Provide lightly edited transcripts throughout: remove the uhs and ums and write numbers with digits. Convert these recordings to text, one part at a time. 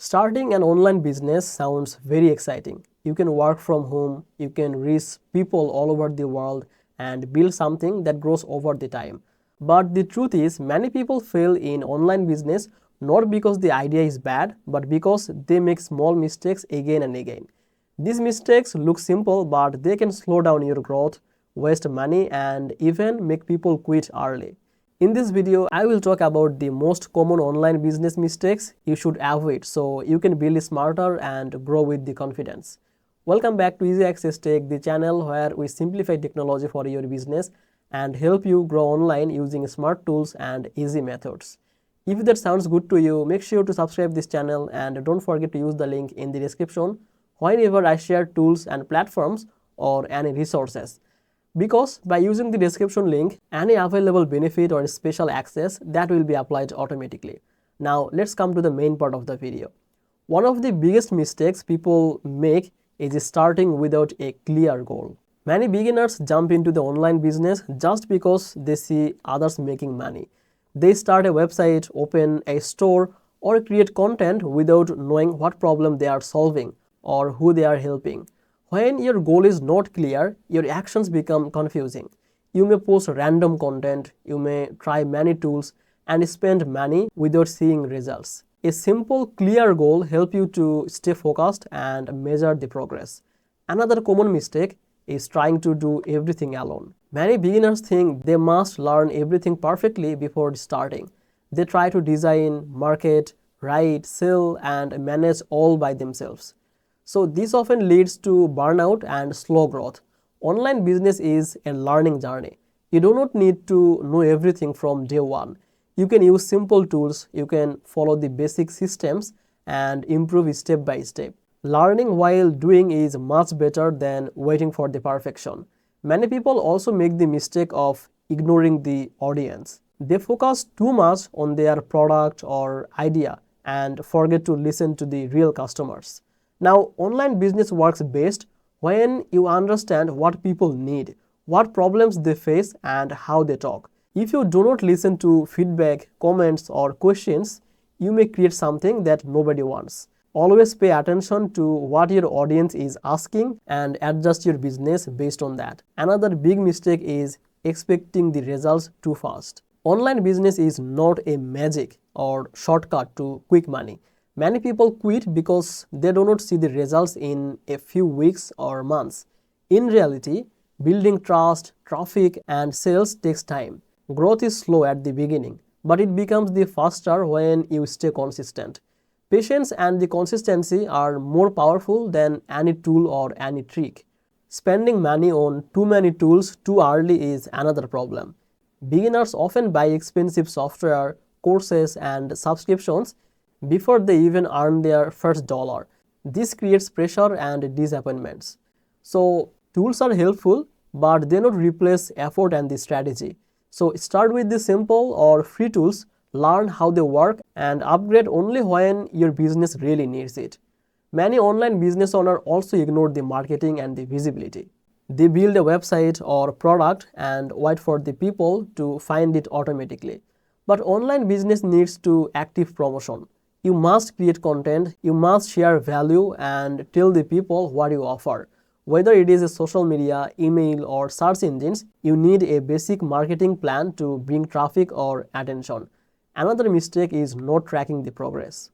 Starting an online business sounds very exciting. You can work from home, you can reach people all over the world and build something that grows over the time. But the truth is, many people fail in online business not because the idea is bad, but because they make small mistakes again and again. These mistakes look simple, but they can slow down your growth, waste money, and even make people quit early. In this video, I will talk about the most common online business mistakes you should avoid so you can build smarter and grow with the confidence. Welcome back to Easy Access Tech, the channel where we simplify technology for your business and help you grow online using smart tools and easy methods. If that sounds good to you, make sure to subscribe this channel and don't forget to use the link in the description whenever I share tools and platforms or any resources. Because by using the description link, any available benefit or special access that will be applied automatically. Now let's come to the main part of the video. One of the biggest mistakes people make is starting without a clear goal. Many beginners jump into the online business just because they see others making money. They start a website, open a store, or create content without knowing what problem they are solving or who they are helping. When your goal is not clear, your actions become confusing. You may post random content, you may try many tools, and spend money without seeing results. A simple, clear goal helps you to stay focused and measure the progress. Another common mistake is trying to do everything alone. Many beginners think they must learn everything perfectly before starting. They try to design, market, write, sell, and manage all by themselves. So this often leads to burnout and slow growth. Online business is a learning journey. You do not need to know everything from day one. You can use simple tools, you can follow the basic systems and improve step by step. Learning while doing is much better than waiting for the perfection. Many people also make the mistake of ignoring the audience. They focus too much on their product or idea and forget to listen to the real customers. Now, online business works best when you understand what people need, what problems they face, and how they talk. If you do not listen to feedback, comments, or questions, you may create something that nobody wants. Always pay attention to what your audience is asking and adjust your business based on that. Another big mistake is expecting the results too fast. Online business is not a magic or shortcut to quick money. Many people quit because they do not see the results in a few weeks or months. In reality, building trust, traffic, and sales takes time. Growth is slow at the beginning, but it becomes the faster when you stay consistent. Patience and the consistency are more powerful than any tool or any trick. Spending money on too many tools too early is another problem. Beginners often buy expensive software, courses, and subscriptions before they even earn their first dollar. This creates pressure and disappointments. So tools are helpful, but they don't replace effort and the strategy. So start with the simple or free tools, learn how they work, and upgrade only when your business really needs it. Many online business owners also ignore the marketing and the visibility. They build a website or product and wait for the people to find it automatically. But online business needs to active promotion. You must create content, you must share value and tell the people what you offer. Whether it is a social media, email, or search engines, you need a basic marketing plan to bring traffic or attention. Another mistake is not tracking the progress.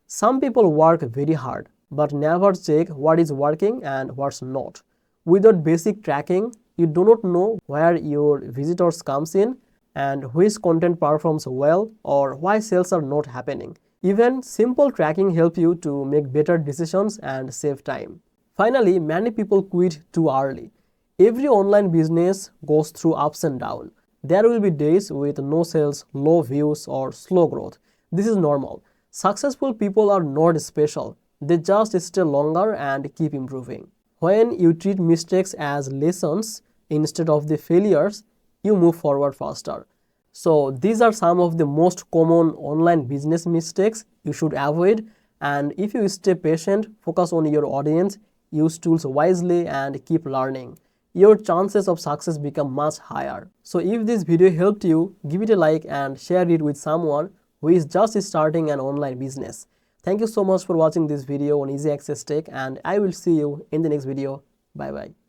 Some people work very hard but never check what is working and what's not. Without basic tracking, you do not know where your visitors comes in and which content performs well or why sales are not happening. Even simple tracking helps you to make better decisions and save time. Finally, many people quit too early. Every online business goes through ups and downs. There will be days with no sales, low views, or slow growth. This is normal. Successful people are not special. They just stay longer and keep improving. When you treat mistakes as lessons instead of the failures, you move forward faster. So these are some of the most common online business mistakes you should avoid, and if you stay patient, focus on your audience, use tools wisely, and keep learning, your chances of success become much higher. So if this video helped you, give it a like and share it with someone who is just starting an online business. Thank you so much for watching this video on Easy Access Tech, and I will see you in the next video. Bye bye.